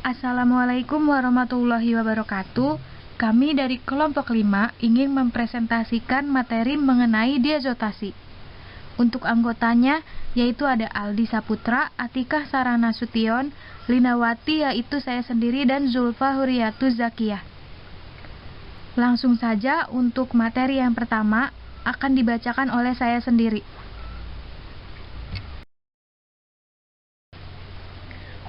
Assalamualaikum warahmatullahi wabarakatuh. Kami dari kelompok 5 ingin mempresentasikan materi mengenai diazotasi. Untuk anggotanya yaitu ada Aldi Saputra, Atikah Sarana Sution, Linawati yaitu saya sendiri, dan Zulfa Huriyatu Zakiyah. Langsung saja untuk materi yang pertama akan dibacakan oleh saya sendiri.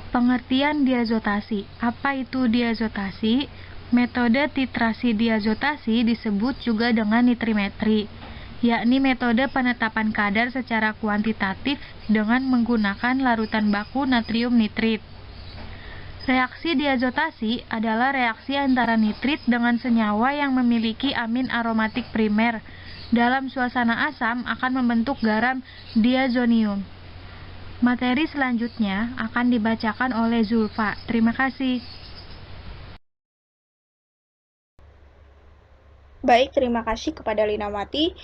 Pengertian diazotasi. Apa itu diazotasi? Metode titrasi diazotasi disebut juga dengan nitrimetri, yakni metode penetapan kadar secara kuantitatif dengan menggunakan larutan baku natrium nitrit. Reaksi diazotasi adalah reaksi antara nitrit dengan senyawa yang memiliki amin aromatik primer. Dalam suasana asam akan membentuk garam diazonium. Materi selanjutnya akan dibacakan oleh Zulfa. Terima kasih. Baik, terima kasih kepada Linawati.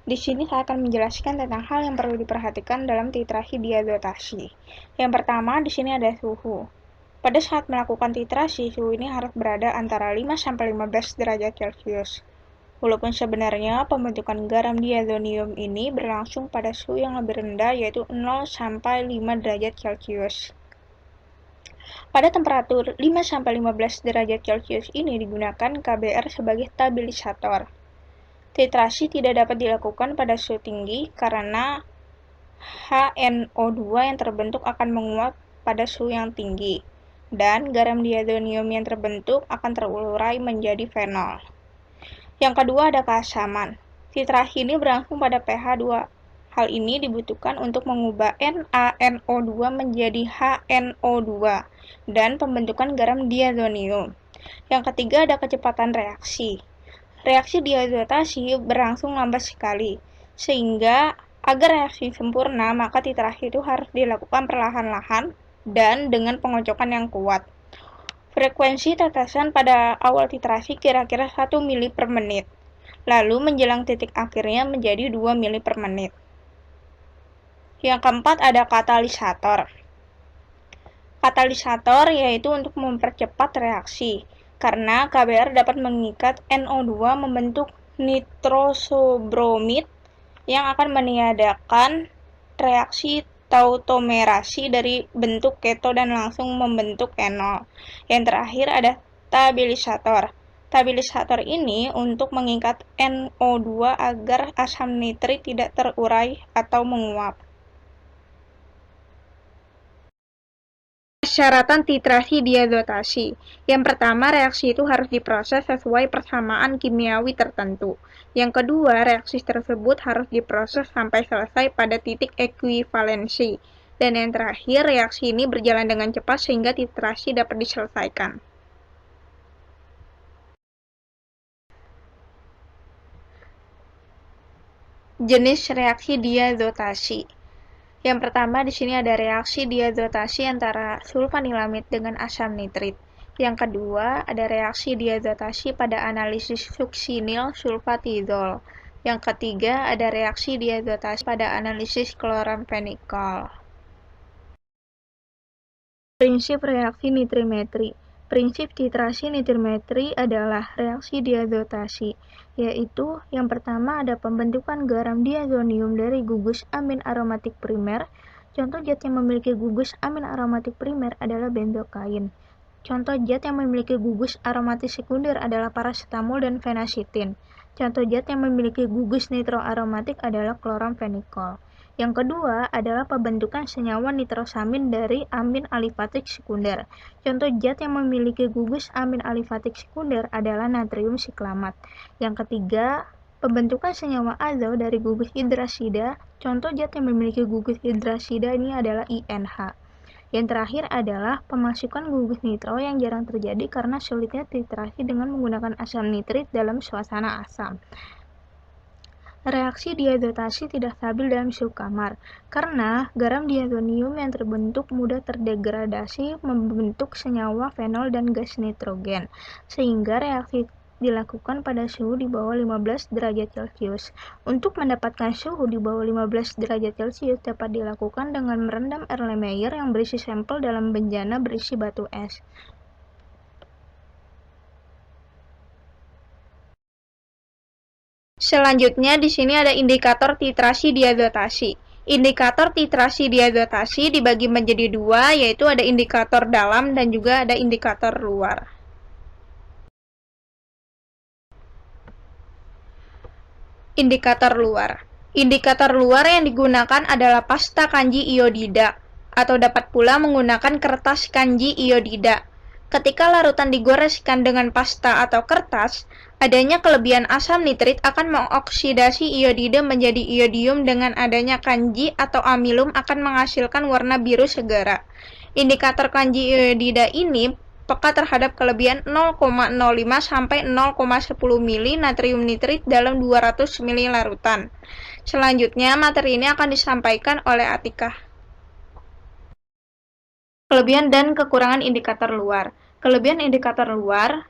Di sini saya akan menjelaskan tentang hal yang perlu diperhatikan dalam titrasi diazotasi. Yang pertama, di sini ada suhu. Pada saat melakukan titrasi, suhu ini harus berada antara 5-15 derajat Celcius. Walaupun sebenarnya pembentukan garam diazonium ini berlangsung pada suhu yang lebih rendah, yaitu 0-5 derajat Celcius. Pada temperatur 5-15 derajat Celcius ini digunakan KBR sebagai stabilisator. Titrasi tidak dapat dilakukan pada suhu tinggi karena HNO2 yang terbentuk akan menguap pada suhu yang tinggi, dan garam diazonium yang terbentuk akan terurai menjadi fenol. Yang kedua ada keasaman. Titrasi ini berlangsung pada pH 2. Hal ini dibutuhkan untuk mengubah NaNO2 menjadi HNO2 dan pembentukan garam diazonium. Yang ketiga ada kecepatan reaksi. Reaksi diazotasi berlangsung lambat sekali, sehingga agar reaksi sempurna maka titrasi itu harus dilakukan perlahan-lahan dan dengan pengocokan yang kuat. Frekuensi tetesan pada awal titrasi kira-kira 1 mili per menit, lalu menjelang titik akhirnya menjadi 2 mili per menit. Yang keempat ada katalisator. Katalisator yaitu untuk mempercepat reaksi, karena KBR dapat mengikat NO2 membentuk nitrosobromid yang akan meniadakan reaksi tautomerasi dari bentuk keto dan langsung membentuk enol. Yang terakhir ada stabilisator. Stabilisator ini untuk mengikat NO2 agar asam nitrit tidak terurai atau menguap. Persyaratan titrasi diazotasi. Yang pertama, reaksi itu harus diproses sesuai persamaan kimiawi tertentu. Yang kedua, reaksi tersebut harus diproses sampai selesai pada titik ekuivalensi. Dan yang terakhir, reaksi ini berjalan dengan cepat sehingga titrasi dapat diselesaikan. Jenis reaksi diazotasi. Yang pertama di sini ada reaksi diazotasi antara sulfanilamid dengan asam nitrit. Yang kedua ada reaksi diazotasi pada analisis suksinil sulfatidol. Yang ketiga ada reaksi diazotasi pada analisis kloramfenikol. Prinsip reaksi nitrimetri. Prinsip titrasi nitrimetri adalah reaksi diazotasi, yaitu yang pertama ada pembentukan garam diazonium dari gugus amin aromatik primer. Contoh zat yang memiliki gugus amin aromatik primer adalah benzokain. Contoh zat yang memiliki gugus aromatik sekunder adalah paracetamol dan fenacetin. Contoh zat yang memiliki gugus nitroaromatik adalah kloramfenikol. Yang kedua adalah pembentukan senyawa nitrosamin dari amin alifatik sekunder. Contoh zat yang memiliki gugus amin alifatik sekunder adalah natrium siklamat. Yang ketiga, pembentukan senyawa azo dari gugus hidrasida. Contoh zat yang memiliki gugus hidrasida ini adalah INH. Yang terakhir adalah pemasukan gugus nitro yang jarang terjadi karena sulitnya titrasi dengan menggunakan asam nitrit dalam suasana asam. Reaksi diazotasi tidak stabil dalam suhu kamar, karena garam diazonium yang terbentuk mudah terdegradasi membentuk senyawa fenol dan gas nitrogen, sehingga reaksi dilakukan pada suhu di bawah 15 derajat Celcius. Untuk mendapatkan suhu di bawah 15 derajat Celcius dapat dilakukan dengan merendam Erlenmeyer yang berisi sampel dalam bejana berisi batu es. Selanjutnya di sini ada indikator titrasi diazotasi. Indikator titrasi diazotasi dibagi menjadi dua, yaitu ada indikator dalam dan juga ada indikator luar. Indikator luar. Indikator luar yang digunakan adalah pasta kanji iodida, atau dapat pula menggunakan kertas kanji iodida. Ketika larutan digoreskan dengan pasta atau kertas, adanya kelebihan asam nitrit akan mengoksidasi iodida menjadi iodium. Dengan adanya kanji atau amilum akan menghasilkan warna biru segara. Indikator kanji iodida ini peka terhadap kelebihan 0,05 sampai 0,10 mili natrium nitrit dalam 200 mili larutan. Selanjutnya, materi ini akan disampaikan oleh Atikah. Kelebihan dan kekurangan indikator luar. Kelebihan indikator luar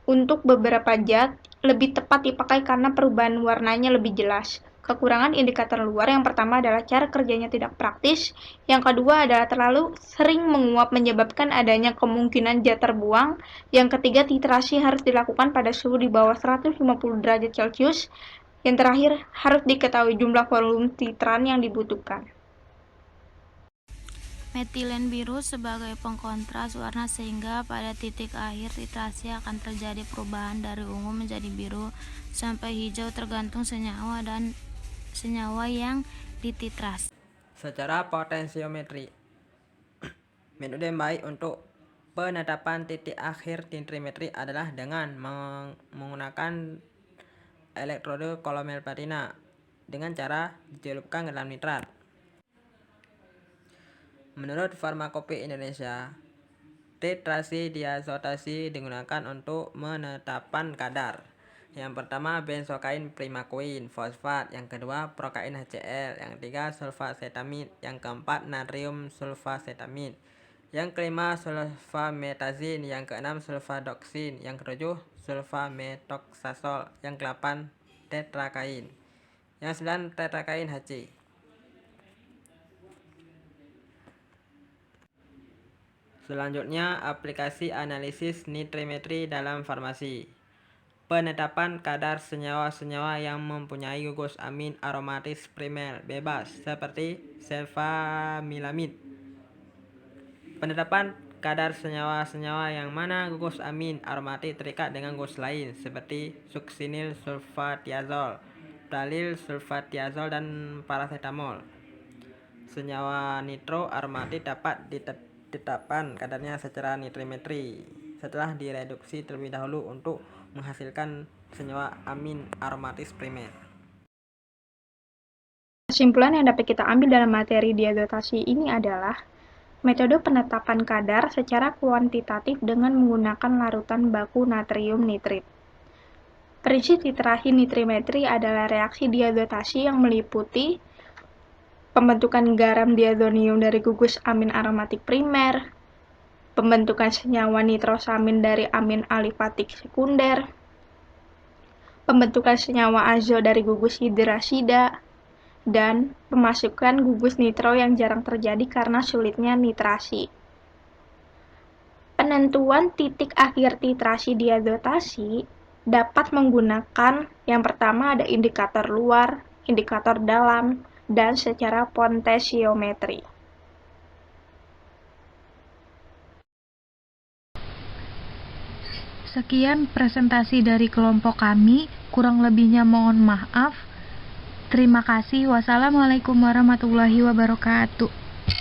untuk beberapa zat lebih tepat dipakai karena perubahan warnanya lebih jelas. Kekurangan indikator luar yang pertama adalah cara kerjanya tidak praktis, yang kedua adalah terlalu sering menguap menyebabkan adanya kemungkinan zat terbuang, yang ketiga titrasi harus dilakukan pada suhu di bawah 150 derajat Celcius, yang terakhir harus diketahui jumlah volume titran yang dibutuhkan. Metilen biru sebagai pengkontras warna sehingga pada titik akhir titrasi akan terjadi perubahan dari ungu menjadi biru sampai hijau tergantung senyawa dan senyawa yang dititras. Secara potensiometri, metode yang baik untuk penetapan titik akhir nitrimetri adalah dengan menggunakan elektrode kolomel platina dengan cara dicelupkan ke dalam nitrat. Menurut Farmakope Indonesia, titrasi diazotasi digunakan untuk menetapkan kadar. Yang pertama benzokain primakoin fosfat, yang kedua prokain HCl, yang ketiga sulfasetamid, yang keempat natrium sulfasetamid, yang kelima sulfametazin, yang keenam sulfadoksin, yang ketujuh sulfametoxazol, yang kedelapan tetrakain, yang sembilan tetrakain HC. Selanjutnya, aplikasi analisis nitrimetri dalam farmasi. Penetapan kadar senyawa-senyawa yang mempunyai gugus amin aromatis primer bebas seperti sulfamilamid. Penetapan kadar senyawa-senyawa yang mana gugus amin aromatik terikat dengan gugus lain seperti suksinil sulfatiazol, pradil sulfatiazol, dan paracetamol. Senyawa nitro aromatik dapat ditetapkan kadarnya secara nitrimetri setelah direduksi terlebih dahulu untuk menghasilkan senyawa amin aromatis primer. Kesimpulan yang dapat kita ambil dalam materi diazotasi ini adalah metode penetapan kadar secara kuantitatif dengan menggunakan larutan baku natrium nitrit. Prinsip titrasi nitrimetri adalah reaksi diazotasi yang meliputi pembentukan garam diazonium dari gugus amin aromatik primer, pembentukan senyawa nitrosamin dari amin alifatik sekunder, pembentukan senyawa azo dari gugus hidrasida, dan pemasukan gugus nitro yang jarang terjadi karena sulitnya nitrasi. Penentuan titik akhir titrasi diazotasi dapat menggunakan yang pertama ada indikator luar, indikator dalam, dan secara potensiometri. Sekian presentasi dari kelompok kami, kurang lebihnya mohon maaf. Terima kasih. Wassalamualaikum warahmatullahi wabarakatuh.